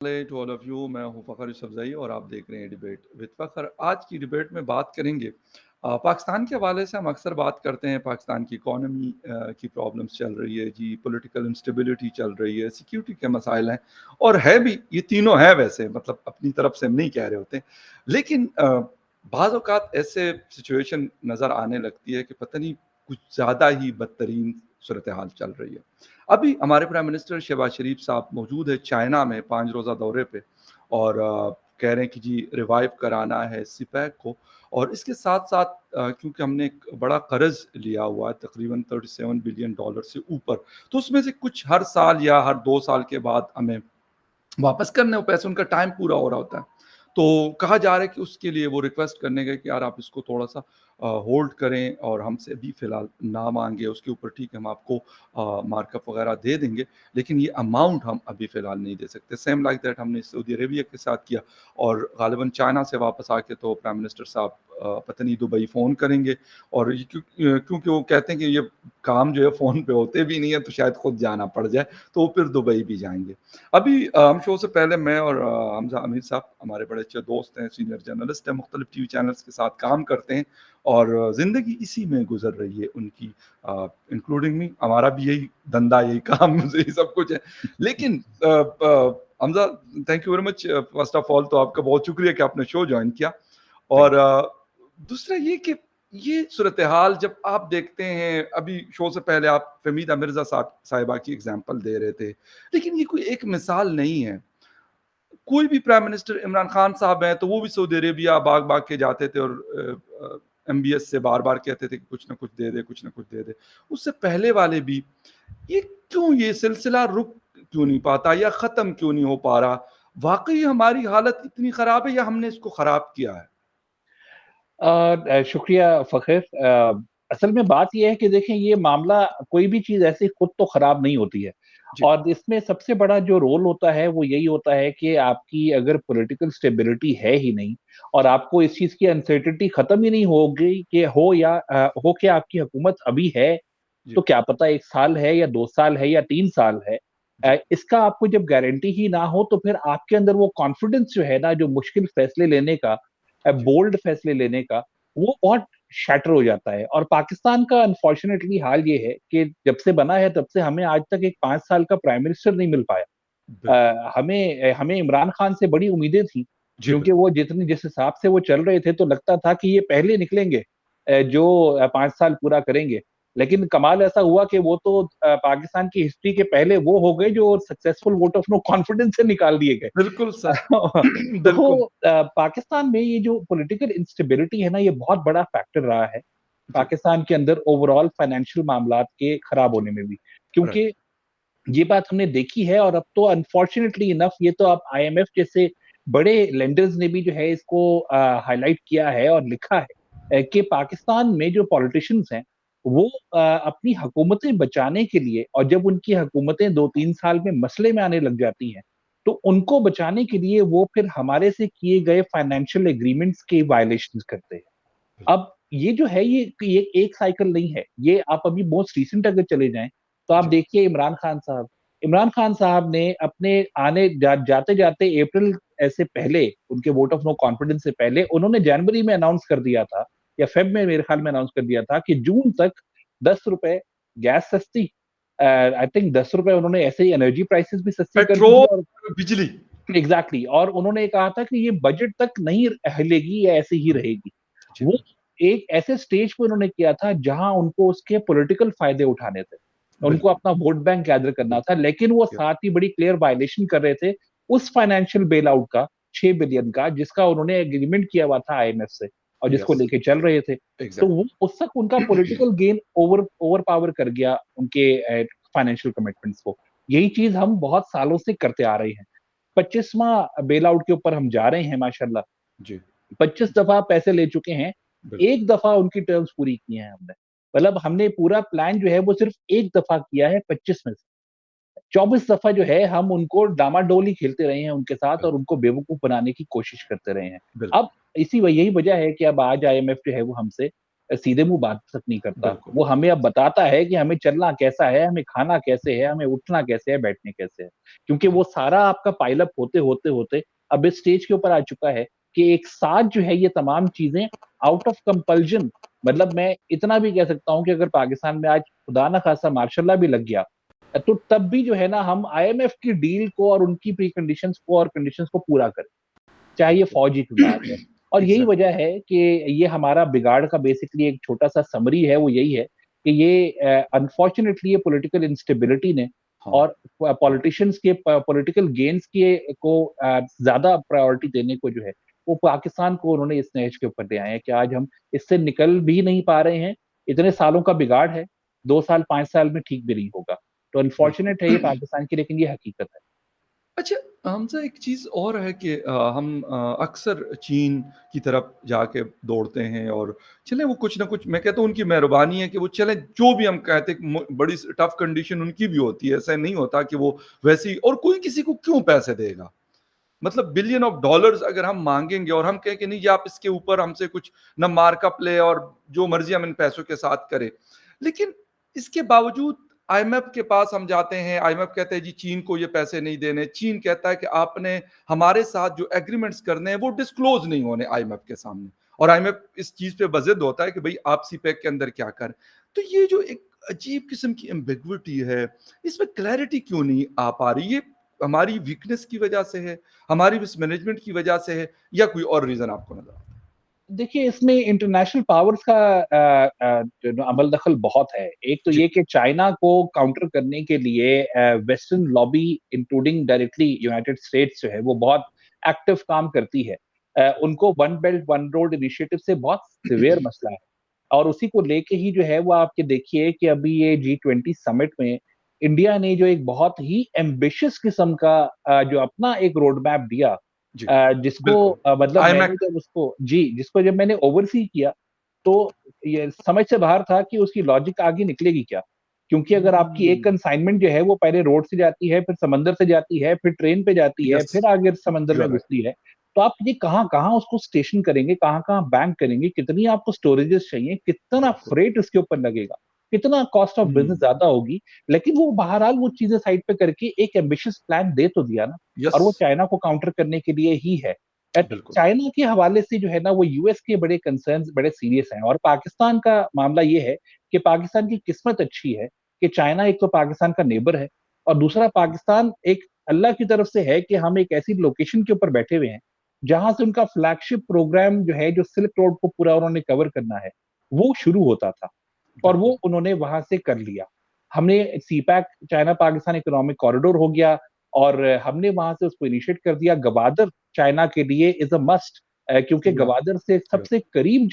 To all of you. मैं हूं फ़खर यूसुफ़ज़ई और आप देख रहे हैं डिबेट विद फ़खर। आज की डिबेट में बात करेंगे पाकिस्तान के हवाले से। हम अक्सर बात करते हैं पाकिस्तान की इकॉनमी की प्रॉब्लम्स चल रही है जी, पॉलिटिकल इंस्टेबिलिटी चल रही है, सिक्योरिटी के मसाइल हैं और है भी, ये तीनों हैं वैसे, मतलब अपनी तरफ से हम नहीं कह रहे होते। लेकिन बाज़ औक़ात ऐसे सिचुएशन नज़र आने लगती है कि पता नहीं कुछ ज़्यादा ही बदतरीन सूरत हाल चल रही है। अभी हमारे प्राइम मिनिस्टर शहबाज शरीफ साहब मौजूद है चाइना में 5 रोज़ा दौरे पे और कह रहे हैं कि जी रिवाइव कराना है सिपैक को। और इसके साथ-साथ क्योंकि हमने एक बड़ा कर्ज़ लिया हुआ है तकरीबन $37 बिलियन से ऊपर, तो उसमें से कुछ हर साल या हर 2 साल के बाद हमें वापस करने हो पैसे, उनका टाइम पूरा हो रहा होता है। तो कहा जा रहा है कि उसके लिए वो रिक्वेस्ट करने गए कि यार आप इसको थोड़ा-सा होल्ड करें और हमसे अभी फ़िलहाल ना माँगे, उसके ऊपर ठीक है हम आपको मार्कअप वगैरह दे देंगे, लेकिन ये अमाउंट हम अभी फ़िलहाल नहीं दे सकते। सेम लाइक दैट हमने सऊदी अरेबिया के साथ किया और ग़ालिबन चाइना से वापस आके तो प्राइम मिनिस्टर साहब पता नहीं दुबई फ़ोन करेंगे और ये क्योंकि वो कहते हैं कि ये काम जो है फ़ोन पे होते भी नहीं है, तो शायद खुद जाना पड़ जाए, तो वो फिर दुबई भी जाएँगे। अभी हम शो से पहले मैं और हमज़ा अमीर साहब हमारे बड़े अच्छे दोस्त हैं, सीनियर जर्नलिस्ट हैं, मुख्तलिफ टीवी चैनल्स के साथ काम करते हैं और ज़िंदगी इसी में गुज़र रही है उनकी, इंक्लूडिंग मी। हमारा भी यही धंधा, यही काम, यही सब कुछ है। लेकिन Hamza, thank you very much first of all तो आपका बहुत शुक्रिया कि आपने शो जॉइन किया। और थैंक यू। दूसरा ये कि ये सूरत-ए-हाल जब आप देखते हैं, अभी शो से पहले आप फ़हमीदा मिर्ज़ा साहिबा की एग्ज़ाम्पल दे रहे थे, लेकिन ये कोई एक मिसाल नहीं है। कोई भी प्राइम मिनिस्टर, इमरान खान साहब हैं, तो वो भी सऊदी अरेबिया भाग-भाग के जाते थे और एमबीएस से बार-बार कहते थे कि कुछ ना कुछ दे दे, कुछ ना कुछ दे दे। उससे पहले वाले भी, ये क्यों ये सिलसिला रुक क्यों नहीं पाता या ख़त्म क्यों नहीं हो पा रहा? वाक़ई हमारी हालत इतनी ख़राब है या हमने इसको ख़राब किया है? शुक्रिया फ़खर। असल में बात ये है कि देखें, ये मामला, कोई भी चीज़ ऐसे खुद तो खराब नहीं होती है जी, और इसमें सबसे बड़ा जो रोल होता है वो यही होता है कि आपकी अगर पॉलिटिकल स्टेबिलिटी है ही नहीं और आपको इस चीज़ की अनसर्टेनिटी खत्म ही नहीं होगी कि हो कि आपकी हुकूमत अभी है, जी, तो क्या पता 1 साल है या 2 साल है या 3 साल है। जी, इसका आपको जब गारंटी ही ना हो तो फिर आपके अंदर वो कॉन्फिडेंस जो है ना, जो मुश्किल फैसले लेने का, जी, बोल्ड फैसले लेने का, वो बहुत शैटर हो जाता है। और पाकिस्तान का अनफॉर्चुनेटली हाल ये है कि जब से बना है तब से हमें आज तक एक 5 साल का प्राइम मिनिस्टर नहीं मिल पाया। बिल्कुल। हमें इमरान खान से बड़ी उम्मीदें थी, जी, क्योंकि बिल्कुल। वो जिस हिसाब से वो चल रहे थे तो लगता था कि ये पहले निकलेंगे जो 5 साल पूरा करेंगे। लेकिन कमाल ऐसा हुआ कि वो तो पाकिस्तान की हिस्ट्री के पहले वो हो गए जो successful vote of no confidence से निकाल दिए गए। बिल्कुल सर। बिल्कुल। तो पाकिस्तान में ये जो पॉलिटिकल इंस्टेबिलिटी है ना, ये बहुत बड़ा फैक्टर रहा है जी, पाकिस्तान के अंदर ओवरऑल फाइनेंशियल मामलात के खराब जी, होने में भी। राइट। क्योंकि ये बात हमने देखी है और अब तो अनफॉर्चुनेटली इनफ ये तो अब आईएमएफ जैसे बड़े लेंडर्स ने भी जो है इसको हाईलाइट किया है और लिखा है कि पाकिस्तान में जो पॉलिटिशियंस हैं वो अपनी हुकूमतें बचाने के लिए, और जब उनकी हुकूमतें 2-3 साल में मसले में आने लग जाती हैं, तो उनको बचाने के लिए वो फिर हमारे से किए गए फाइनेंशियल एग्रीमेंट्स के वायलेशंस करते हैं। बिल्कुल। अब ये जो है ये एक साइकिल नहीं है। ये आप अभी मोस्ट रिसेंट अगर चले जाएँ, तो आप जी, देखिए इमरान खान साहब ने अपने जाते-जाते अप्रैल से पहले, उनके वोट ऑफ नो कॉन्फिडेंस से पहले उन्होंने जनवरी में अनाउंस कर दिया था या फ़ेब में मेरे ख़्याल में अनाउंस कर दिया था कि जून तक ₹10 गैस सस्ती, आई थिंक ₹10 उन्होंने ऐसे ही एनर्जी प्राइसेज़ भी सस्ती कर दी थी। पेट्रोल, और बिजली। एग्ज़ैक्टली, और उन्होंने कहा था कि ये बजट तक नहीं हिलेगी या ऐसे ही रहेगी। जी, वो बिल्कुल, एक ऐसे स्टेज पे उन्होंने किया था जहाँ उनको उसके पॉलिटिकल फ़ायदे उठाने थे। उनको बिल्कुल, अपना वोट बैंक गैदर करना था, बिल्कुल। लेकिन वो या साथ ही बड़ी क्लियर वायलेशन कर रहे थे उस फाइनेंशियल बेल आउट का, 6 बिलियन का, जिसका उन्होंने एग्रीमेंट किया हुआ था आईएमएफ से और जिसको यस, लेके चल रहे थे। तो वो एग्ज़ैक्टली। उस तक उनका पॉलिटिकल गेन ओवरपावर कर गया उनके फाइनेंशियल कमिटमेंट्स को। यही चीज़ हम बहुत सालों से करते आ रहे हैं। 25वाँ बेल आउट के ऊपर हम जा रहे हैं माशाल्लाह। जी, 25 जी, दफ़ा पैसे ले चुके हैं, बिल्कुल। 1 दफ़ा उनकी टर्म्स पूरी की हैं हमने। मतलब हमने पूरा प्लान जो है वो सिर्फ़ 1 दफ़ा किया है 25 में से। 24 दफ़ा जो है हम उनको डामाडोल ही खेलते रहे हैं उनके साथ और बिल्कुल, उनको बेवकूफ़ बनाने की कोशिश करते रहे हैं। बिल्कुल। अब यही वजह है कि अब आज आईएमएफ जो है वो हमसे सीधे मुंह बात तक नहीं करता। बिल्कुल, वो हमें अब बताता है कि हमें चलना कैसा है, हमें खाना कैसे है, हमें उठना कैसे है, बैठने कैसे है। क्योंकि जी, वो सारा आपका पाइल अप होते-होते अब इस स्टेज के ऊपर आ चुका है कि एक साथ जो है ये तमाम चीज़ें आउट ऑफ कंपल्जन, मतलब मैं इतना भी कह सकता हूँ कि अगर पाकिस्तान में आज खुदा ना खास्ता मार्शल लॉ भी लग गया, तो तब भी जो है ना हम आईएमएफ की डील को और उनकी प्री कंडीशंस को और कंडीशंस को पूरा करें, चाहे ये बिल्कुल। फौजी की बात है। और यही एग्ज़ैक्ट वजह है कि ये हमारा बिगाड़ का बेसिकली एक छोटा-सा समरी है, वो यही है कि ये अनफॉर्च्यूनेटली ये पॉलिटिकल इंस्टेबिलिटी ने हाँ, और पॉलिटिशियंस के पॉलिटिकल गेन्स के को ज़्यादा प्रायोरिटी देने को जो है, वो पाकिस्तान को उन्होंने इस नहज के ऊपर ले आए हैं कि आज हम इससे निकल भी नहीं पा रहे हैं। इतने सालों का बिगाड़ है, 2 साल, 5 साल में ठीक भी नहीं होगा। तो बिल्कुल। अनफॉर्च्यूनेट है ये पाकिस्तान की, लेकिन ये हकीकत है। अच्छा, हमसे एक चीज़ और है कि हम अक्सर चीन की तरफ जाके दौड़ते हैं और चलें वो कुछ ना कुछ मैं कहता हूँ उनकी मेहरबानी है कि वो चलें जो भी हम कहते हैं बड़ी टफ कंडीशन उनकी भी होती है, ऐसा नहीं होता कि वो वैसी और कोई किसी को क्यों पैसे देगा? मतलब बिलियन ऑफ डॉलर्स अगर हम माँगेंगे और हम कहें कि नहीं जी आप इसके ऊपर हमसे कुछ ना मार्कअप ले और जो मर्ज़ी हम इन पैसों के साथ करें। लेकिन इसके बावजूद आईएमएफ के पास हम जाते हैं, आईएमएफ कहते हैं जी चीन को ये पैसे नहीं देने, चीन कहता है कि आपने हमारे साथ जो एग्रीमेंट्स करने हैं वो डिस्क्लोज़ नहीं होने आईएमएफ के सामने और आईएमएफ इस चीज़ पे बज़िद होता है कि भई आप सीपेक के अंदर क्या करें। तो ये जो एक अजीब किस्म की एम्बिग्विटी है, इसमें क्लैरिटी क्यों नहीं आ पा रही? ये हमारी वीकनेस की वजह से है, हमारी मिसमैनेजमेंट की वजह से है या कोई और रीज़न आपको नज़र आता है? देखिए, इसमें इंटरनेशनल पावर्स का जो ना अमल दखल बहुत है। एक तो जी, ये कि चाइना को काउंटर करने के लिए western lobby including directly United states जो है, वो बहुत एक्टिव काम करती है। उनको one belt one road initiative से बहुत सीवियर मसला है और उसी को लेके ही जो है वो आपके देखिए कि अभी ये G20 समिट में इंडिया ने जो एक बहुत ही एम्बिशियस किस्म का जो अपना एक रोड मैप दिया, जी, जिसको बिल्कुल। मतलब मैंने आईमैक जब उसको जी, जिसको जब मैंने ओवरसी किया, तो ये समझ से बाहर था कि उसकी लॉजिक आगे निकलेगी क्या? क्योंकि अगर आपकी एक हुँ, कंसाइनमेंट जो है वो पहले रोड से जाती है, फिर समंदर से जाती है, फिर ट्रेन पे जाती है, यस, फिर आगे समंदर यू में आर राइट। घुसती है, तो आप ये कहाँ-कहाँ उसको स्टेशन करेंगे, कहाँ-कहाँ बैंक करेंगे, कितनी आपको स्टोरेजेस चाहिए, कितना बिल्कुल। फ्रेट इसके ऊपर लगेगा, कितना कॉस्ट ऑफ बिज़नेस हुँ, ज़्यादा होगी, लेकिन वो बहरहाल वो चीज़ें साइड पे करके एक एम्बिशियस प्लान दे तो दिया ना, यस, और वो चाइना को काउंटर करने के लिए ही है। बिल्कुल। चाइना के हवाले से जो है ना वो यूएस के बड़े कंसर्न्स बड़े सीरियस हैं और पाकिस्तान का मामला ये है कि पाकिस्तान की किस्मत अच्छी है कि चाइना एक तो पाकिस्तान का नेबर है और दूसरा पाकिस्तान एक अल्लाह की तरफ से है कि हम एक ऐसी लोकेशन के ऊपर बैठे हुए हैं जहां से उनका फ्लैगशिप प्रोग्राम जो है जो सिल्क रोड को पूरा उन्होंने कवर करना है वो शुरू होता था और वो बिल्कुल। उन्होंने वहां से कर लिया। हमने CPEC China Pakistan economic corridor हो गया और हमने वहां से उसको इनिशिएट कर दिया। गवादर चाइना के लिए इज अ मस्ट, क्योंकि या गवादर से या सबसे करीब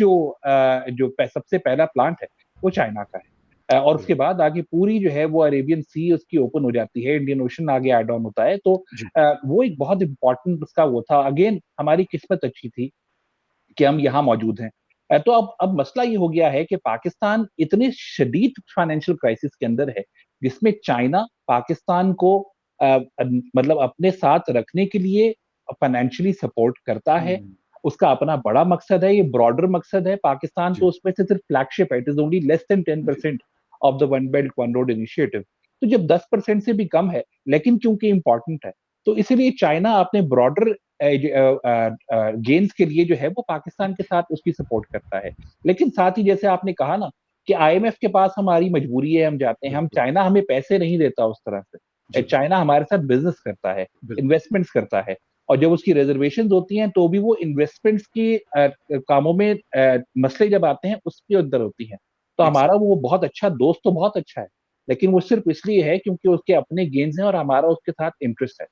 सबसे पहला प्लांट है वो चाइना का है। और उसके बिल्कुल। बाद आगे पूरी जो है वो अरेबियन सी उसकी ओपन हो जाती है, इंडियन ओशन आगे ऐड ऑन होता है, तो जी, वो एक बहुत इंपॉर्टेंट उसका वो था। अगेन हमारी किस्मत अच्छी थी कि हम यहाँ मौजूद हैं। तो अब मसला ये हो गया है कि पाकिस्तान इतने शदीद फाइनेंशियल क्राइसिस के अंदर है, जिसमें चाइना पाकिस्तान को मतलब अपने साथ रखने के लिए फाइनेंशियली सपोर्ट करता है। हुँ, उसका अपना बड़ा मकसद है, ये ब्रॉडर मकसद है। पाकिस्तान तो जी, उसमें से सिर्फ फ्लैगशिप है, it is only less than जी, 10% of the one belt one road initiative. तो जब 10% से भी कम है, लेकिन क्योंकि इम्पोर्टेंट है, तो इसीलिए चाइना अपने ब्रॉडर गेन्स के लिए जो है वो पाकिस्तान के साथ उसकी सपोर्ट करता है। लेकिन साथ ही जैसे आपने कहा ना कि आईएमएफ के पास हमारी मजबूरी है, हम जाते हैं, हम बिल्कुल। चाइना हमें पैसे नहीं देता उस तरह से। जी, चाइना हमारे साथ बिज़नेस करता है, बिल्कुल। इन्वेस्टमेंट्स करता है और जब उसकी रिज़र्वेशंस होती हैं तो भी वो इन्वेस्टमेंट्स की कामों में मसले जब आते हैं उसके अंदर होती हैं। तो हमारा एग्ज़ैक्ट वो बहुत अच्छा दोस्त तो बहुत अच्छा है, लेकिन वो सिर्फ़ इसलिए है क्योंकि उसके अपने गेन्स हैं और हमारा उसके साथ इंटरेस्ट है।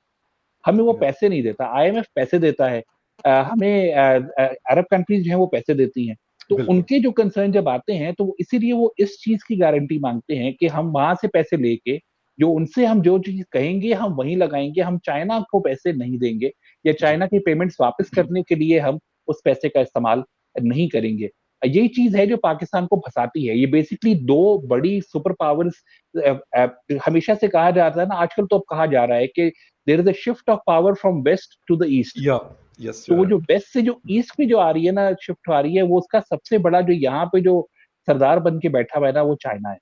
हमें वो या पैसे नहीं देता, आईएमएफ पैसे देता है। हमें अरब कंट्रीज़ जो हैं वो पैसे देती हैं। तो बिल्कुल। उनके जो कंसर्न जब आते हैं तो इसीलिए वो इस चीज़ की गारंटी माँगते हैं कि हम वहाँ से पैसे लेके जो उनसे हम जो चीज़ कहेंगे हम वहीं लगाएँगे, हम चाइना को पैसे नहीं देंगे या जी, चाइना की पेमेंट्स वापस करने के लिए हम उस पैसे का इस्तेमाल नहीं करेंगे। यही चीज़ है जो पाकिस्तान को फँसाती है। ये बेसिकली 2 बड़ी सुपर पावर्स अ हमेशा से कहा जाता है ना, आजकल तो अब कहा जा रहा है कि there is a shift of power from west to the east. या यस, तो यू आर वो जो राइट। वेस्ट से जो ईस्ट में जो आ रही है ना, शिफ्ट आ रही है, वो उसका सबसे बड़ा जो यहाँ पे जो सरदार बन के बैठा हुआ है ना, वो चाइना है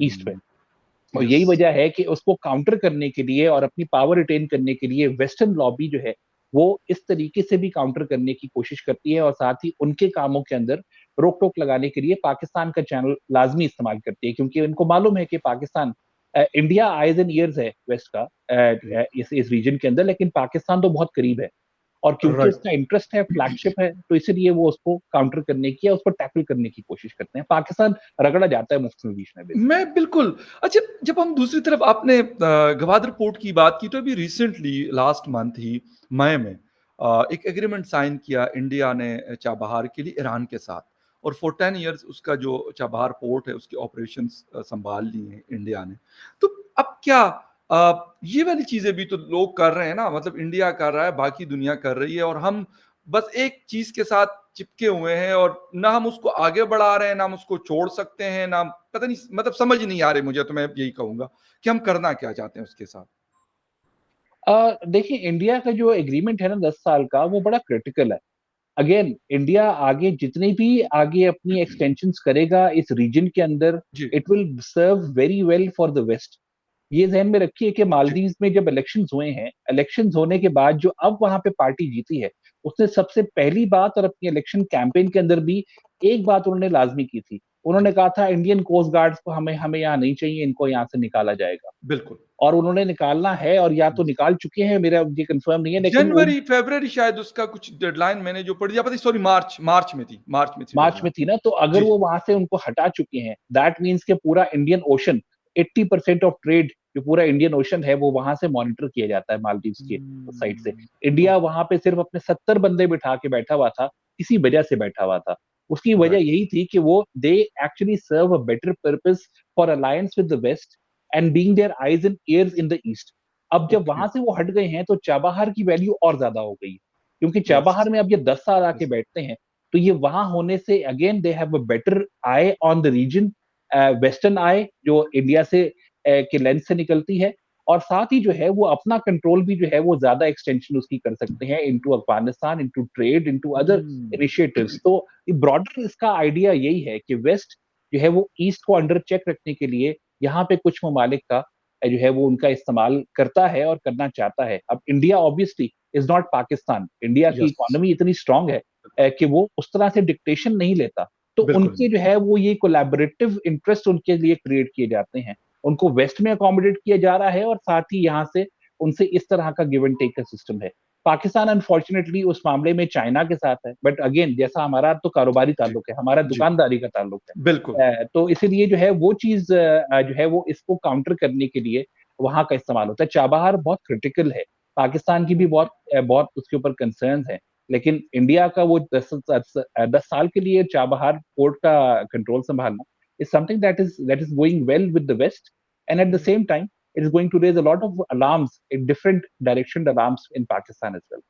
ईस्ट में। हुँ, और यस। यही वजह है कि उसको काउंटर करने के लिए और अपनी पावर रिटेन करने के लिए वेस्टर्न लॉबी जो है, वो इस तरीके से भी काउंटर करने की कोशिश करती है और साथ ही उनके कामों के अंदर रोक-टोक लगाने के लिए पाकिस्तान का चैनल लाज़मी इस्तेमाल करती है, क्योंकि उनको मालूम है कि Pakistan India eyes and years है वेस्ट का जी, इस रीजन के अंदर, लेकिन पाकिस्तान तो बहुत करीब है। और क्योंकि राइट। उसका इंटरेस्ट है, फ्लैगशिप है, तो इसीलिए वो उसको काउंटर करने की या उसको टैकल करने की कोशिश करते हैं। पाकिस्तान रगड़ा जाता है मुफ्त बीच में बेसिकली। मैं बिल्कुल अच्छा जब हम दूसरी तरफ आपने गवादर पोर्ट की बात की तो अभी रिसेंटली लास्ट मंथ ही मई में एक एग्रीमेंट साइन किया इंडिया ने चाबहार के लिए ईरान के साथ और फॉर 10 इयर्स उसका जो चाबहार पोर्ट है उसके ऑपरेशंस संभाल लिए हैं इंडिया ने। तो अब क्या ये वाली चीज़ें भी तो लोग कर रहे हैं ना मतलब इंडिया कर रहा है, बाकी दुनिया कर रही है और हम बस एक चीज़ के साथ चिपके हुए हैं और ना हम उसको आगे बढ़ा रहे हैं, ना हम उसको छोड़ सकते हैं, ना पता नहीं मतलब समझ नहीं आ रही मुझे तो मैं यही कहूँगा कि हम करना क्या चाहते हैं उसके साथ? देखिए, इंडिया का जो एग्रीमेंट है ना 10 साल का, वो बड़ा क्रिटिकल है। अगेन इंडिया आगे जितनी भी आगे अपनी एक्सटेंशंस करेगा इस रीजन के अंदर, जी, it will serve very well for the west. ये ज़हन में रखिए कि जी। मालदीव्स में जब इलेक्शंस हुए हैं, इलेक्शंस होने के बाद जो अब वहाँ पे पार्टी जीती है, उसने सबसे पहली बात और अपनी इलेक्शन कैंपेन के अंदर भी एक बात उन्होंने लाज़मी की थी। उन्होंने कहा था इंडियन कोस्ट गार्ड्स को हमें हमें यहाँ नहीं चाहिए, इनको यहाँ से निकाला जाएगा। बिल्कुल। और उन्होंने निकालना है और या तो निकाल चुके हैं, मेरा ये कंफर्म नहीं है, लेकिन वो जनवरी, फ़रवरी शायद उसका कुछ डेडलाइन मैंने जो पढ़ी या पता नहीं सॉरी मार्च में थी मार्च में डेडलाइन। थी ना, तो अगर जी, वो जी। वहां से उनको हटा चुके हैं, दैट मीन्स कि पूरा इंडियन ओशन 80% ऑफ ट्रेड जो पूरा इंडियन ओशन है वो वहां से मॉनिटर किया जाता है मालदीव्स के साइड से। हुँ, इंडिया ओके, वहां पे सिर्फ अपने 70 बंदे बिठा के बैठा हुआ था, किसी वजह से बैठा हुआ था। उसकी वजह राइट, यही थी कि वो they actually serve a better purpose for alliance with the west and being their eyes and ears in the east. अब जब ओके, वहां से वो हट गए हैं तो चाबहार की वैल्यू और ज्यादा हो गई है, क्योंकि यस, चाबहार में अब ये 10 साल आके यस, बैठते हैं, तो ये वहां होने से again they have a better eye on the region, western eye जो इंडिया से के लेंस से निकलती है, और साथ ही जो है वो अपना कंट्रोल भी जो है वो ज्यादा एक्सटेंशन उसकी कर सकते हैं into Afghanistan, into trade, into other uh, initiatives. तो ब्रॉडर इसका आइडिया यही है कि वेस्ट जो है वो ईस्ट को अंडर चेक रखने के लिए यहाँ पे कुछ ममालिक का जो है वो उनका इस्तेमाल करता है और करना चाहता है। अब India obviously is not Pakistan, India की यस, इकोनॉमी इतनी स्ट्रांग है कि वो उस तरह से डिक्टेशन नहीं लेता। तो बिल्कुल नहीं। उनके जो है वो ये कोलैबोरेटिव इंटरेस्ट उनके लिए क्रिएट किए जाते हैं। उनको वेस्ट में अकोमोडेट किया जा रहा है और साथ ही यहाँ से उनसे इस तरह का गिव एंड टेक का सिस्टम है। पाकिस्तान अनफॉर्चुनेटली उस मामले में चाइना के साथ है, बट अगेन जैसा हमारा तो कारोबारी जी, ताल्लुक है, हमारा जी, दुकानदारी का ताल्लुक है। बिल्कुल, तो इसीलिए जो है वो चीज़ जो है वो इसको काउंटर करने के लिए वहाँ का इस्तेमाल होता है। चाबहार बहुत क्रिटिकल है। पाकिस्तान की भी ओके, बहुत उसके ऊपर कंसर्न्स हैं। लेकिन इंडिया का वो 10 साल के लिए चाबहार पोर्ट का कंट्रोल संभालना is something that is going well with the West, and at the hmm. same time, it is going to raise a lot of alarms in different direction alarms in Pakistan as well.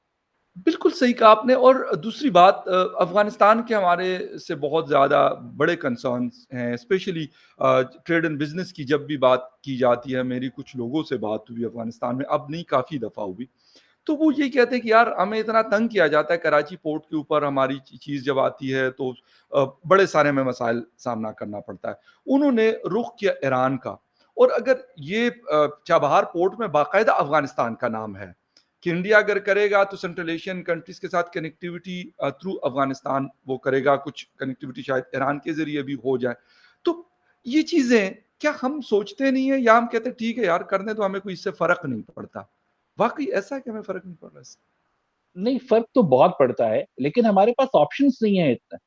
बिल्कुल सही कहा आपने और दूसरी बात अफ़गानिस्तान के हमारे से बहुत ज़्यादा बड़े कंसर्न्स हैं, स्पेशली ट्रेड एंड बिज़नेस की जब भी बात की जाती है, मेरी कुछ लोगों से बात हुई अफ़गानिस्तान में, अब नहीं काफ़ी दफ़ा हुई। तो वो ये कहते हैं कि यार हमें इतना तंग किया जाता है कराची पोर्ट के ऊपर हमारी चीज़ जब आती है तो बड़े सारे हमें मसाइल सामना करना पड़ता है। उन्होंने रुख किया ईरान का और अगर ये चाबहार पोर्ट में बाकायदा अफ़गानिस्तान का नाम है कि इंडिया अगर करेगा तो सेंट्रल एशियन कंट्रीज़ के साथ कनेक्टिविटी थ्रू अफ़गानिस्तान वो करेगा, कुछ कनेक्टिविटी शायद ईरान के ज़रिए भी हो जाए। तो ये चीज़ें क्या हम सोचते नहीं है या हम कहते हैं ठीक है यार करने दो हमें कोई इससे फ़र्क नहीं पड़ता? वाक़ई ऐसा है कि हमें फ़र्क नहीं पड़ रहा इससे? नहीं, फ़र्क तो बहुत पड़ता है, लेकिन हमारे पास ऑप्शंस नहीं है इतने।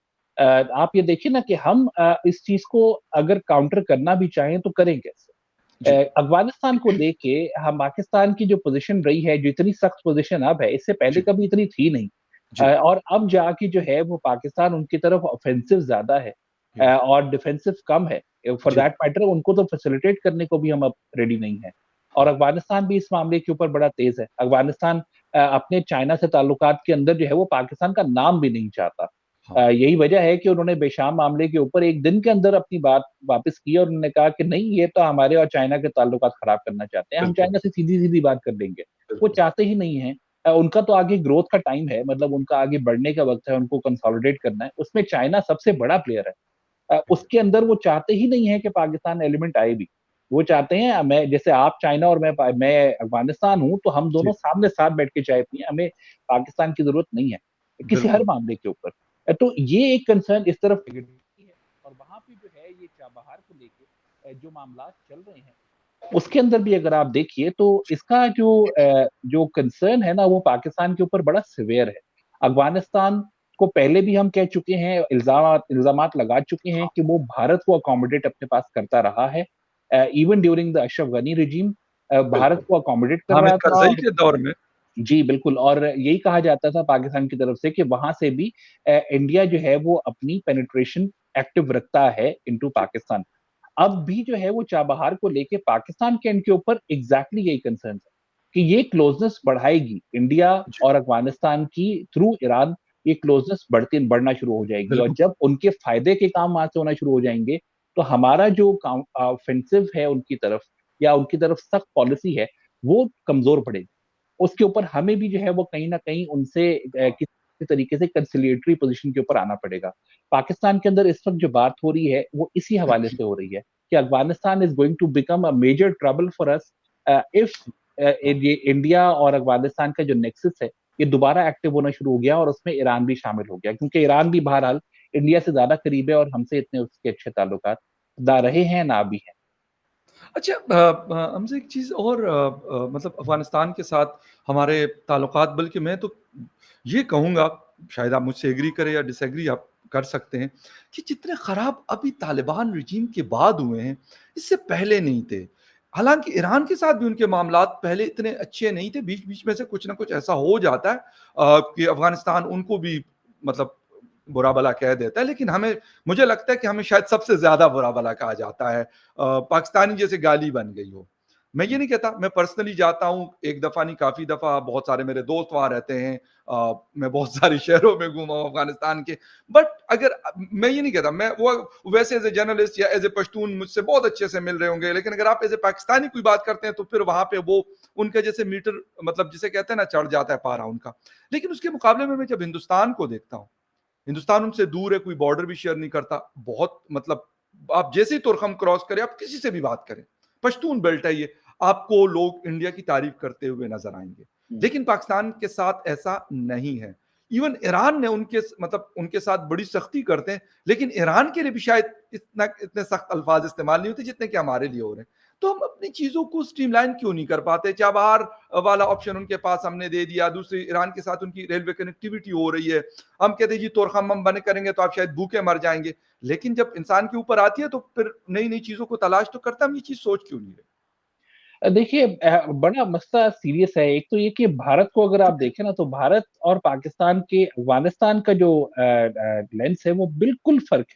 आप ये देखिए ना कि हम इस चीज़ को अगर काउंटर करना भी चाहें तो करें कैसे? जी, अफ़गानिस्तान को लेके हम पाकिस्तान की जो पोज़ीशन रही है, जो इतनी सख्त पोज़ीशन अब है, इससे पहले जी, कभी इतनी थी नहीं। जी, और अब जाके जो है वो पाकिस्तान उनकी तरफ ऑफ़ेंसिव ज़्यादा है जी, और डिफेंसिव कम है। फॉर जी, दैट मैटर उनको तो फैसिलिटेट करने को भी हम अब रेडी नहीं हैं। और हाँ, अफ़गानिस्तान भी इस मामले के ऊपर बड़ा तेज़ है। अफ़गानिस्तान अपने चाइना से ताल्लुकात के अंदर जो है वो पाकिस्तान का नाम भी नहीं चाहता। हाँ, यही वजह है कि उन्होंने बेशाम मामले के ऊपर 1 दिन के अंदर अपनी बात वापस की और उन्होंने कहा कि नहीं ये तो हमारे और चाइना के ताल्लुकात खराब करना चाहते हैं, हम बिल्कुल, चाइना से सीधी-सीधी बात कर लेंगे। वो बिल्कुल, चाहते ही नहीं हैं। उनका तो आगे ग्रोथ का टाइम है, मतलब उनका आगे बढ़ने का वक़्त है, उनको कंसोलिडेट करना है, उसमें चाइना सबसे बड़ा प्लेयर है। उसके अंदर वो चाहते ही नहीं है कि पाकिस्तान एलिमेंट आए भी। वो चाहते हैं मैं जैसे आप चाइना और मैं अफ़गानिस्तान हूँ, तो हम दोनों जी, सामने साथ बैठ के चाय पिएँ, हमें पाकिस्तान की ज़रूरत नहीं है, किसी हर बिल्कुल। मामले के ऊपर। तो ये एक कंसर्न इस तरफ है और वहाँ पे जो है ये चाबहार को लेके जो मामलात चल रहे हैं, उसके अंदर भी अगर आप देखिए तो इसका जो कंसर्न है ना वो पाकिस्तान के ऊपर बड़ा सिवियर है। अफ़गानिस्तान को पहले भी हम कह चुके हैं, इल्ज़ामात लगा चुके हैं कि वो भारत को अकोमोडेट अपने पास करता रहा है। Even during the Ashraf Ghani regime Bharat बिल्कुल। को अकोमोडेट कर हामिद रहा था करज़ई और के दौर में जी, बिल्कुल और यही कहा जाता था पाकिस्तान की तरफ से कि वहाँ से भी इंडिया जो है वो अपनी पेनिट्रेशन एक्टिव रखता है इंटू जी, पाकिस्तान। अब भी जो है वो चाबहार को लेके पाकिस्तान के एंड के ऊपर एग्ज़ैक्टली यही कंसर्न है, कि ये क्लोज़नेस बढ़ाएगी इंडिया जी, और अफ़गानिस्तान की थ्रू ईरान ये क्लोज़नेस बढ़ना शुरू हो जाएगी और बिल्कुल। जब उनके फ़ायदे के काम वहाँ से होना शुरू हो जाएँगे, तो हमारा जो ऑफेंसिव है उनकी तरफ या उनकी तरफ सख्त पॉलिसी है, वो कमज़ोर पड़ेगी। उसके ऊपर हमें भी जो है वो कहीं न कहीं उनसे किसी तरीके से कंसिलिएटरी पोज़ीशन के ऊपर आना पड़ेगा। पाकिस्तान के अंदर इस वक़्त जो बात हो रही है, वो इसी हवाले से हो रही है कि Afghanistan is going to become a major trouble for us if ये इंडिया और अफ़गानिस्तान का जो नेक्सस है, ये दोबारा एक्टिव होना शुरू हो गया और उसमें ईरान भी शामिल हो गया क्योंकि ईरान भी बहरहाल इंडिया से ज़्यादा करीब है और हमसे इतने उसके अच्छे ताल्लुकात ना रहे हैं, ना अभी हैं। अच्छा हमसे एक चीज़ और मतलब अफ़गानिस्तान के साथ हमारे ताल्लुकात बल्कि मैं तो ये कहूँगा, शायद आप मुझसे एग्री करें या डिसएग्री आप कर सकते हैं, कि जितने ख़राब अभी तालिबान रेजिम के बाद हुए हैं, इससे पहले नहीं थे। हालाँकि ईरान के साथ भी उनके मामलात पहले इतने अच्छे नहीं थे, बीच-बीच में से कुछ न कुछ ऐसा हो जाता है कि अफ़गानिस्तान उनको भी मतलब बुरा-भला कह देता है, लेकिन मुझे लगता है कि हमें शायद सबसे ज़्यादा बुरा-भला कहा जाता है। पाकिस्तानी जैसे गाली बन गई हो। मैं ये नहीं कहता, मैं पर्सनली जाता हूँ, 1 दफ़ा नहीं काफ़ी दफ़ा, बहुत सारे मेरे दोस्त वहाँ रहते हैं। मैं बहुत सारे शहरों में घूमा हूँ अफ़गानिस्तान के। बट अगर मैं ये नहीं कहता, मैं वो वैसे एज़ अ जर्नलिस्ट या एज़ अ पश्तून मुझसे बहुत अच्छे से मिल रहे होंगे, लेकिन अगर आप एज़ अ पाकिस्तानी कोई बात करते हैं, तो फिर वहाँ पे वो उनके जैसे मीटर मतलब जिसे कहते हैं ना, चढ़ जाता है पारा उनका। लेकिन उसके मुकाबले में मैं जब हिंदुस्तान को देखता हूँ, हिंदुस्तान उनसे दूर है, कोई बॉर्डर भी शेयर नहीं करता। बहुत मतलब आप जैसे ही तुरखम क्रॉस करें, आप किसी से भी बात करें, पश्तून बेल्ट है ये, आपको लोग इंडिया की तारीफ़ करते हुए नज़र आएँगे। हुँ। लेकिन पाकिस्तान के साथ ऐसा नहीं है। इवन ईरान ने मतलब उनके साथ बड़ी सख्ती करते हैं, लेकिन ईरान के लिए भी शायद इतने सख्त अल्फ़ाज़ इस्तेमाल नहीं होते जितने कि हमारे लिए हो रहे हैं। तो हम अपनी चीज़ों को स्ट्रीमलाइन क्यों नहीं कर पाते? चाबहार वाला ऑप्शन उनके पास हमने दे दिया, दूसरी ईरान के साथ उनकी रेलवे कनेक्टिविटी हो रही है। हम कहते हैं जी तोरखम हम बंद करेंगे तो आप शायद भूखे मर जाएँगे। लेकिन जब इंसान के ऊपर आती है तो फिर नई-नई चीज़ों को तलाश तो करता है, हम ये चीज़ सोच क्यों नहीं रहे? देखिए बड़ा मसला सीरियस है। एक तो ये कि भारत को अगर आप देखें ना, तो भारत और पाकिस्तान के अफ़गानिस्तान का जो लेंस है, वो बिल्कुल फ़र्क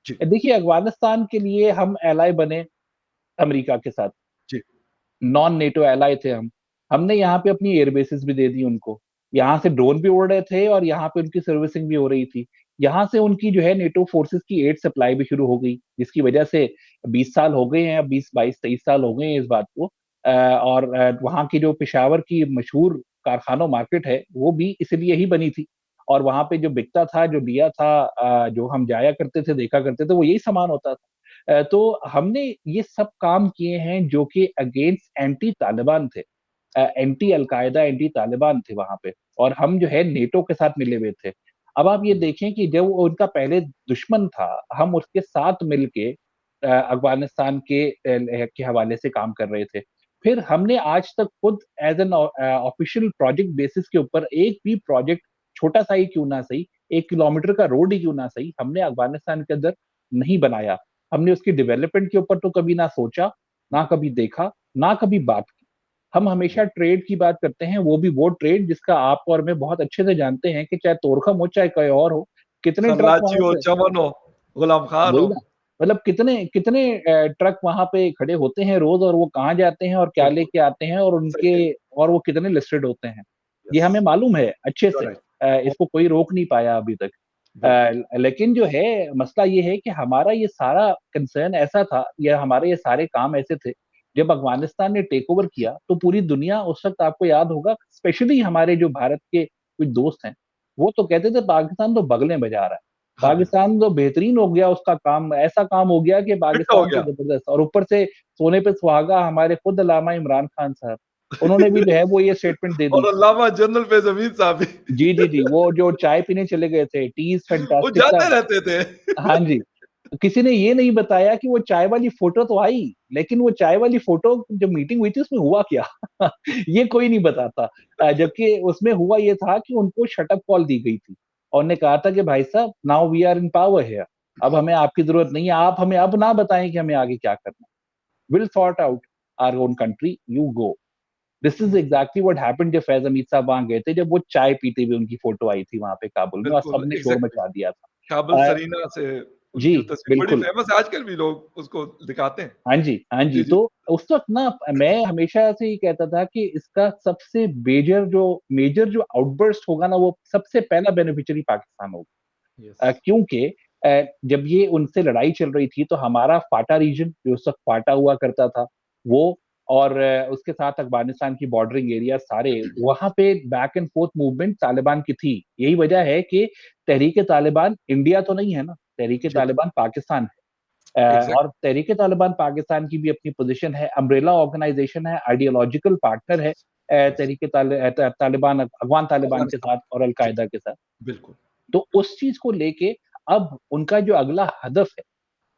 जी, है। देखिए, अफ़गानिस्तान के लिए हम एलाय बने अमेरिका के साथ। जी, नॉन नेटो एलाय थे हम। हमने यहाँ पे अपनी एयर बेसेस भी दे दी उनको। यहाँ से ड्रोन भी उड़ रहे थे और यहाँ पे उनकी सर्विसिंग भी हो रही थी। यहाँ से उनकी जो है नेटो फोर्सेस की एड सप्लाई भी शुरू हो गई, जिसकी वजह से 20 साल हो गए हैं, अब 20, 22, 23 साल हो गए हैं इस बात को। और वहाँ की जो पेशावर की मशहूर कारखानों मार्केट है, वो भी इसीलिए ही बनी थी। और वहाँ पे जो बिकता था, जो लिया था जो हम जाया करते थे, देखा करते थे, वो यही सामान होता था। तो हमने ये सब काम किए हैं जो कि अगेंस्ट एंटी तालिबान थे। एंटी अल-कायदा, एंटी तालिबान थे वहाँ पे और हम जो है नेटो के साथ मिले हुए थे। अब आप ये देखें कि जब वो उनका पहले दुश्मन था, हम उसके साथ मिलके अफ़गानिस्तान के हवाले से काम कर रहे थे। फिर हमने आज तक खुद as an official project basis के ऊपर एक भी प्रोजेक्ट छोटा-सा ही क्यों ना सही, 1 किलोमीटर का रोड ही क्यों ना सही, हमने अफ़गानिस्तान के अंदर नहीं बनाया। हमने उसकी डेवलपमेंट के ऊपर तो कभी ना सोचा, ना कभी देखा, ना कभी बात की। हम हमेशा ट्रेड की बात करते हैं, वो भी वो ट्रेड जिसका आप और मैं बहुत अच्छे से जानते हैं कि चाहे तोरखम हो, चाहे कोई और हो, कितने ट्रक खर्लाची वहाँ हो, पे चमन हो, गुलाम खान वही हो। ना, मतलब कितने कितने ट्रक वहाँ पे खड़े होते हैं रोज़ और वो कहाँ जाते हैं और क्या बिल्कुल, लेके आते हैं और सही उनके कह और वो कितने लिस्टेड होते हैं। ये यस, हमें मालूम है अच्छे यू आर से। राइट। इसको कोई रोक नहीं पाया अभी तक। बिल्कुल, लेकिन जो है मसला ये है कि हमारा ये सारा कंसर्न ऐसा था या हमारे ये सारे काम ऐसे थे, जब अफ़गानिस्तान ने टेक ओवर किया तो पूरी दुनिया उस वक़्त आपको याद होगा स्पेशली हमारे जो भारत के कुछ दोस्त हैं, वो तो कहते थे पाकिस्तान तो बगलें बजा रहा है। हाँ, बिल्कुल। पाकिस्तान तो बेहतरीन हो गया उसका काम, ऐसा काम हो गया कि फिट हो पाकिस्तान तो गया। ज़बरदस्त, और ऊपर से सोने पे सुहागा हमारे खुद अल्लामा इमरान खान साहब, उन्होंने भी जो है वो ये स्टेटमेंट दे दी। और अल्लामा जनरल फैज़ हमीद साहब भी। जी, जी, जी, वो जो चाय पीने चले गए थे, टी इज़ वो फैंटास्टिक का। जाते रहते थे। हाँ जी। किसी ने ये नहीं बताया कि वो चाय वाली फ़ोटो तो आई, लेकिन वो चाय वाली फ़ोटो जब मीटिंग हुई थी उसमें हुआ क्या? ये कोई नहीं बताता। जबकि उसमें हुआ ये था कि उनको शट अप कॉल दी गई थी और उन्होंने कहा था कि भाई साहब, now we are in power here, अब हमें आपकी ज़रूरत नहीं है, आप हमें अब ना बताएँ कि हमें आगे क्या करना है। Will sort out our own country, you go. This is exactly what happened जब फैज़ हमीद साहब वहाँ गए थे, जब वो चाय पीते हुए उनकी फ़ोटो आई थी वहाँ पे काबुल में और बिल्कुल, सबने शोर एग्ज़ैक्टली। मचा दिया काबुल था। सरीना से जी, उनकी तस्वीर बड़ी बिल्कुल। फ़ेमस है, आजकल भी लोग उसको दिखाते हैं। हाँ जी, हाँ जी। जी, जी। तो उस वक़्त ना मैं हमेशा से ये कहता था कि इसका सबसे मेजर जो आउटबर्स्ट होगा ना, वो सबसे पहला बेनिफिशियरी पाकिस्तान होगा। यस। क्योंकि जब ये उनसे लड़ाई चल रही थी तो हमारा फाटा रीजन जो उस वक़्त फाटा हुआ करता था, वो और उसके साथ अफ़गानिस्तान की बॉर्डरिंग एरिया सारे, वहाँ पे back and forth movement Taliban की थी। यही वजह है कि तहरीक-ए-तालिबान इंडिया तो नहीं है ना, जी, बिल्कुल। तहरीक-ए-तालिबान पाकिस्तान है। एग्ज़ैक्ट और तहरीक-ए-तालिबान पाकिस्तान की भी अपनी पोज़ीशन है, अम्ब्रेला ऑर्गनाइज़ेशन है, आइडियोलॉजिकल पार्टनर है यस, यस। तालिबान, अफ़गान तालिबान के अफ़गानिस्तान। साथ और जी, अल-कायदा के साथ। बिल्कुल। तो उस चीज़ को लेके अब उनका जो अगला हदफ है,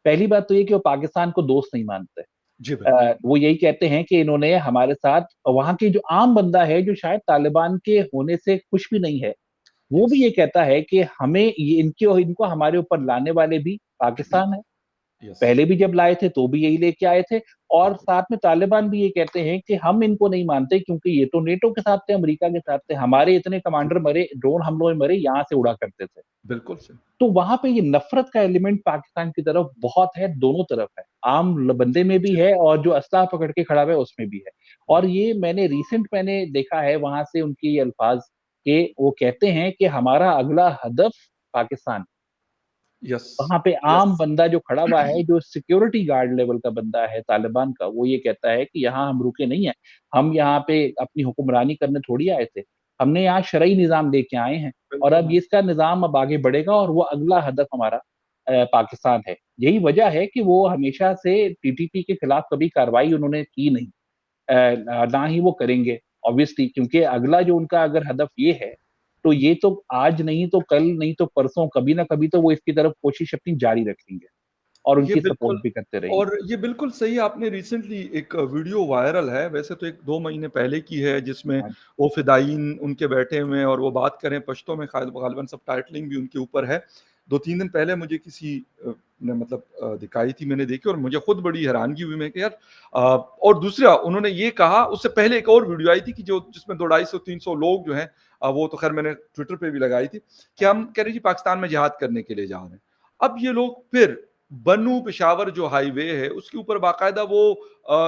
पहली बात तो ये कि वो पाकिस्तान को दोस्त नहीं मानते। जी, बिल्कुल। वो यही कहते हैं कि इन्होंने हमारे साथ, वहाँ के जो आम बंदा है, जो शायद तालिबान के होने से खुश भी नहीं है, वो यस, भी ये कहता है कि हमें ये इनको हमारे ऊपर लाने वाले भी पाकिस्तान है। यस, पहले भी जब लाए थे तो भी यही लेके आए थे, और बिल्कुल। साथ में तालिबान भी ये कहते हैं कि हम इनको नहीं मानते क्योंकि ये तो नेटो के साथ थे, अमेरिका के साथ थे, हमारे इतने जी, कमांडर मरे, ड्रोन हमलों में मरे, यहाँ से उड़ा करते थे। बिल्कुल सही। तो वहाँ पे ये नफ़रत का एलिमेंट पाकिस्तान की तरफ बहुत है, दोनों तरफ है। आम बंदे में भी जी, है और जो असला पकड़ के खड़ा हुआ है उसमें भी है। और बिल्कुल। ये मैंने देखा है वहाँ से उनके ये अल्फ़ाज़, कि वो कहते हैं कि हमारा अगला हदफ पाकिस्तान। यस, वहाँ पे यस। आम बंदा जो खड़ा हुआ है, जो सिक्योरिटी गार्ड लेवल का बंदा है तालिबान का, वो ये कहता है कि यहाँ हम रुके नहीं हैं। हम यहाँ पे अपनी हुक्मरानी करने थोड़ी आए थे। हमने यहाँ शरई निज़ाम लेके आए हैं और बिल्कुल, अब ये हाँ। इसका निज़ाम अब आगे बढ़ेगा और वो अगला हदफ हमारा पाकिस्तान है। यही वजह है कि वो हमेशा से टीटीपी के खिलाफ कभी कार्रवाई उन्होंने की नहीं। ना ही वो करेंगे ऑब्वियसली, क्योंकि अगला जो उनका अगर हदफ ये है, तो ये तो आज नहीं तो कल, नहीं तो परसों, कभी ना कभी तो वो इसकी तरफ कोशिश अपनी जारी रखेंगे और ये उनकी बिल्कुल सपोर्ट भी करते रहेंगे। और ये बिल्कुल सही आपने रिसेंटली एक वीडियो वायरल है, वैसे तो 1-2 महीने पहले की है जिसमें हाँ, वो फ़िदायीन उनके बैठे हुए हैं और वो बात कर रहे हैं पश्तो में ग़ालिबन सबटाइटलिंग भी उनके ऊपर है। 2-3 दिन पहले मुझे किसी ने मतलब दिखाई थी मैंने देखी और मुझे खुद बड़ी हैरानगी हुई मैं कि यार और दूसरा उन्होंने ये कहा उससे पहले एक और वीडियो आई थी कि जो जिसमें 2 250-300 लोग जो हैं वो तो ख़ैर मैंने ट्विटर पे भी लगाई थी कि हाँ, हम कह रहे जी पाकिस्तान में जिहाद करने के लिए जा रहे हैं। अब ये लोग फिर बन्नू पेशावर जो हाईवे है उसके ऊपर बाकायदा वो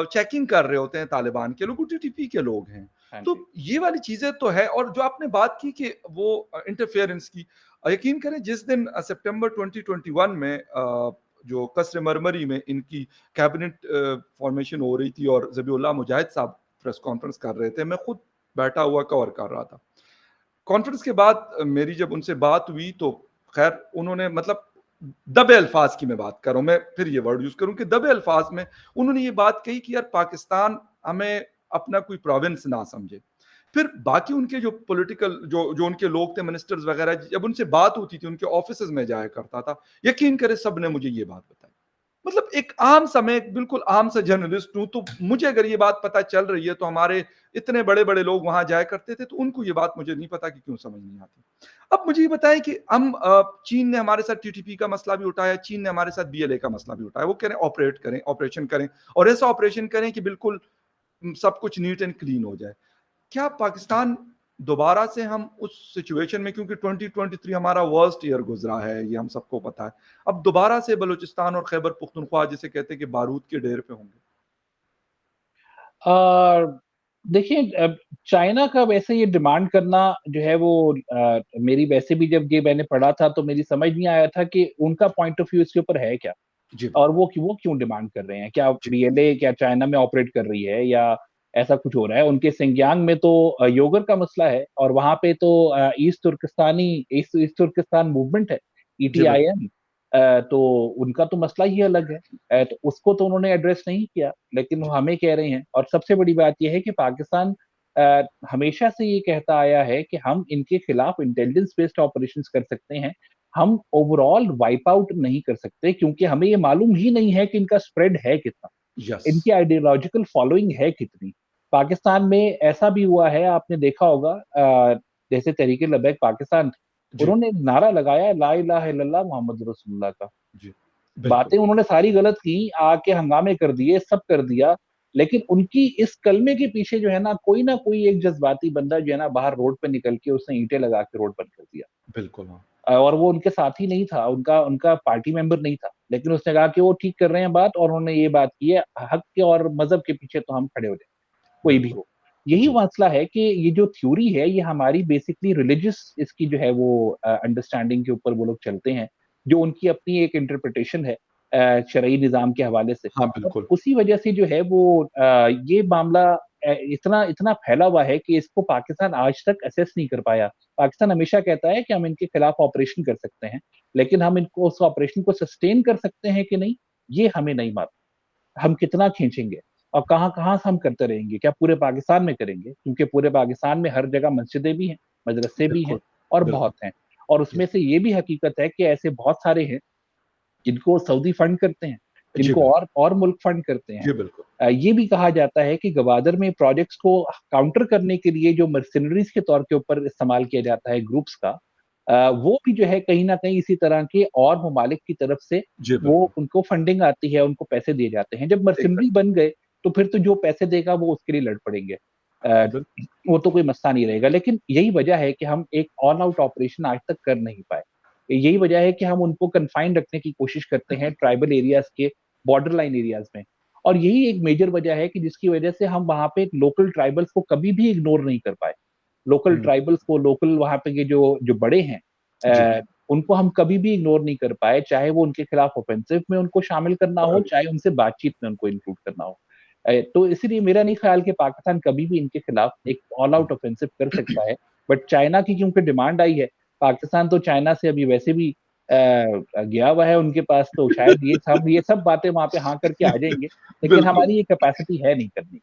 चेकिंग कर रहे होते हैं तालिबान के लोग, वो टीटीपी के लोग हैं। हाँ तो जी। ये वाली चीज़ें तो है और जो आपने बात की कि वो इंटरफेरेंस की यकीन करें जिस दिन सितंबर 2021 में जो कसर मरमरी में इनकी कैबिनेट फॉर्मेशन हो रही थी और ज़बीउल्लाह मुजाहिद साहब प्रेस कॉन्फ्रेंस कर रहे थे, मैं खुद बैठा हुआ कवर कर रहा था। कॉन्फ्रेंस के बाद मेरी जब उनसे बात हुई तो खैर उन्होंने मतलब दबे अल्फाज की मैं बात कर रहा हूँ, मैं फिर ये वर्ड यूज़ करूँ कि दबे अल्फाज में उन्होंने ये बात कही कि यार पाकिस्तान हमें अपना कोई प्रोविंस ना समझे। फिर बाकी उनके जो पॉलिटिकल जो जो उनके लोग थे मिनिस्टर्स वगैरह जब उनसे बात होती थी, उनके ऑफिसेज़ में जाया करता था, यकीन करें सबने मुझे ये बात बताई। मतलब एक आम सा मैं एक बिल्कुल आम सा जर्नलिस्ट हूँ, तो मुझे अगर ये बात पता चल रही है, तो हमारे इतने बड़े-बड़े लोग वहाँ जाया करते थे, तो उनको ये बात मुझे नहीं पता कि क्यों समझ नहीं आती। अब मुझे ये बताएँ कि हम चीन ने हमारे साथ टीटीपी का मसला भी उठाया, चीन ने हमारे साथ बीएलए का मसला भी उठाया। वो कह रहे हैं ऑपरेशन करें और ऐसा ऑपरेशन करें कि बिल्कुल सब कुछ नीट एंड क्लीन हो जाए। क्या पाकिस्तान दोबारा से हम उस सिचुएशन में क्योंकि 2023 हमारा वर्स्ट ईयर गुज़रा है, ये हम सबको पता है। अब दोबारा से बलूचिस्तान और खैबर पुख्तूनख्वा जिसे कहते हैं कि बारूद के ढेर पे होंगे। अ, देखिए, चाइना का वैसे ये डिमांड करना जो है वो, मेरी वैसे भी जब ये मैंने पढ़ा था तो मेरी समझ नहीं आया था कि उनका पॉइंट ऑफ व्यू इसके ऊपर है क्या? जी, और बिल्कुल। वो क्यों डिमांड कर रहे हैं? क्या जी, बीएलए क्या चाइना में ऑपरेट कर रही है या ऐसा कुछ हो रहा है? उनके सिंगयांग में तो योगर का मसला है और वहाँ पे तो ईस्ट तुर्किस्तान मूवमेंट है। जी, बिल्कुल। ईटीआईएम, तो उनका तो मसला ही अलग है। तो उसको तो उन्होंने एड्रेस नहीं किया, लेकिन वो जी, हमें कह रहे हैं। और सबसे बड़ी बात ये है कि पाकिस्तान हमेशा से ये कहता आया है कि हम इनके खिलाफ इंटेलिजेंस बेस्ड ऑपरेशंस कर सकते हैं, हम ओवरऑल वाइप आउट नहीं कर सकते, क्योंकि हमें ये मालूम ही नहीं है कि इनका स्प्रेड है कितना, यस। इनकी आइडियोलॉजिकल फॉलोइंग है कितनी। पाकिस्तान में ऐसा भी हुआ है, आपने देखा होगा, जैसे तहरीक-ए-लबैक पाकिस्तान, जी, उन्होंने नारा लगाया ला इलाहा इल्लल्लाह मुहम्मद रसूलुल्लाह का। जी, बिल्कुल। बातें उन्होंने सारी गलत की, आके हंगामे कर दिए, सब कर दिया, लेकिन उनकी इस कलमे के पीछे जो है ना कोई एक जज़्बाती बंदा जो है ना, बाहर रोड पे निकल के उसने ईंटें लगा के रोड बंद कर दिया। बिल्कुल, हाँ। और वो उनके साथी नहीं था, उनका उनका पार्टी मेंबर नहीं था, लेकिन उसने कहा कि वो ठीक कर रहे हैं बात, और उन्होंने ये बात की है, हक के और मज़हब के पीछे तो हम खड़े हो जाएँ, कोई भी बिल्कुल। हो। यही जी, मसला है कि ये जो थ्योरी है, ये हमारी बेसिकली रिलिजियस इसकी जो है वो अंडरस्टैंडिंग के ऊपर वो लोग चलते हैं, जो उनकी अपनी एक इंटरप्रिटेशन है शरई निज़ाम के हवाले से। हाँ, और बिल्कुल। उसी वजह से जो है वो ये मामला इतना इतना फैला हुआ है कि इसको पाकिस्तान आज तक असेस नहीं कर पाया। पाकिस्तान हमेशा कहता है कि हम इनके खिलाफ ऑपरेशन कर सकते हैं, लेकिन हम इनको उस ऑपरेशन को सस्टेन कर सकते हैं कि नहीं, ये हमें नहीं मालूम। हम कितना खींचेंगे और कहाँ-कहाँ से हम करते रहेंगे? क्या पूरे पाकिस्तान में करेंगे? क्योंकि पूरे पाकिस्तान में हर जगह मस्जिदें भी हैं, मदरसे भी हैं बिल्कुल, और बिल्कुल। बहुत हैं। और उसमें यस। से ये भी हकीकत है कि ऐसे बहुत सारे हैं, जिनको सऊदी फंड करते हैं, जी, जिनको बिल्कुल। और मुल्क फंड करते हैं। जी, बिल्कुल। ये भी कहा जाता है कि गवादर में प्रोजेक्ट्स को काउंटर करने के लिए जो मर्सिनरीज़ के तौर के ऊपर इस्तेमाल किया जाता है ग्रुप्स का, वो भी जो है कहीं न कहीं इसी तरह के और ममालिक की तरफ से जी, वो बिल्कुल। उनको फंडिंग आती है, उनको पैसे दिए जाते हैं। जब मर्सिनरी एग्ज़ैक्टली। बन गए, तो फिर तो जो पैसे देगा वो उसके लिए लड़ पड़ेंगे। अ, बिल वो तो कोई मसला नहीं रहेगा, लेकिन यही वजह है कि हम एक ऑल आउट ऑपरेशन आज तक कर नहीं पाए। यही वजह है कि हम उनको कन्फाइंड रखने की कोशिश करते हैं ट्राइबल एरियाज़ के बॉर्डर लाइन एरियाज़ में। और यही एक मेजर वजह है कि जिसकी वजह से हम वहाँ पे लोकल ट्राइबल्स को कभी भी इग्नोर नहीं कर पाए। लोकल हुँ, ट्राइबल्स को, लोकल वहाँ पे के जो जो बड़े हैं, जी, उनको हम कभी भी इग्नोर नहीं कर पाए, चाहे वो उनके खिलाफ ऑफेंसिव में उनको शामिल करना हो, चाहे उनसे बातचीत में उनको इंक्लूड करना हो। तो इसीलिए मेरा नहीं ख़्याल कि पाकिस्तान कभी भी इनके खिलाफ एक ऑल हुँ। आउट ऑफेंसिव कर सकता है। बट चाइना की क्योंकि डिमांड आई है, पाकिस्तान तो चाइना से अभी वैसे भी गया हुआ है उनके पास, तो शायद ये सब बातें वहाँ पे हाँ करके आ जाएँगे, लेकिन बिल्कुल। हमारी ये कैपेसिटी है नहीं करने की।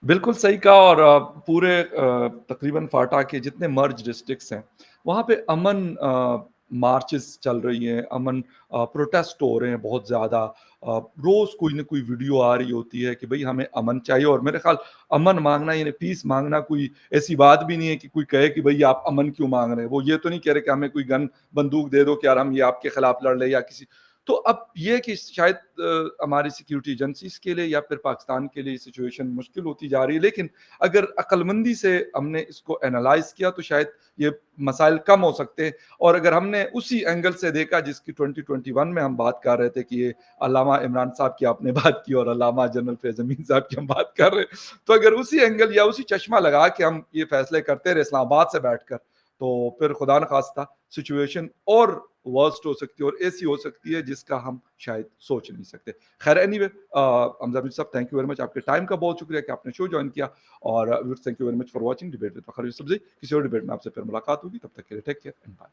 बिल्कुल सही कहा और पूरे तकरीबन फाटा के जितने मर्ज डिस्ट्रिक्ट्स हैं, वहाँ पे अमन मार्चेस चल रही हैं, अमन प्रोटेस्ट हो रहे हैं बहुत ज़्यादा। रोज़ कोई न कोई वीडियो आ रही होती है कि भई हमें अमन चाहिए और मेरे ख़्याल अमन माँगना यानी पीस माँगना कोई ऐसी बात भी नहीं है कि कोई कहे कि भई आप अमन क्यों माँग रहे हैं? वो ये तो नहीं कह रहे कि हमें कोई गन बंदूक दे दो कि यार हम ये आपके खिलाफ लड़ लें या किसी तो अब ये है कि शायद हमारी सिक्योरिटी एजेंसीज़ के लिए या फिर पाकिस्तान के लिए सिचुएशन मुश्किल होती जा रही है। लेकिन अगर अक्लमंदी से हमने इसको एनालाइज़ किया तो शायद ये मसाइल कम हो सकते हैं और अगर हमने उसी एंगल से देखा जिसकी 2021 में हम बात कर रहे थे कि ये अल्लामा इमरान साहब की आपने बात की और अल्लामा जनरल फैज़ अमीन साहब की हम बात कर रहे हैं। तो अगर उसी एंगल या उसी चश्मा लगा के हम ये फैसले करते रहे इस्लामाबाद से बैठकर, तो फिर खुदा न खास्ता सिचुएशन और वर्स्ट हो सकती है और ऐसी हो सकती है जिसका हम शायद सोच नहीं सकते। ख़ैर एनीवे हमज़ा साहब थैंक यू वेरी मच आपके टाइम का बहुत शुक्रिया कि आपने शो जॉइन किया और viewers thank you very much for watching debate with Fakhar Yousafzai. किसी और डिबेट में आपसे फिर मुलाकात होगी, तब तक के लिए टेक केयर एंड बाय।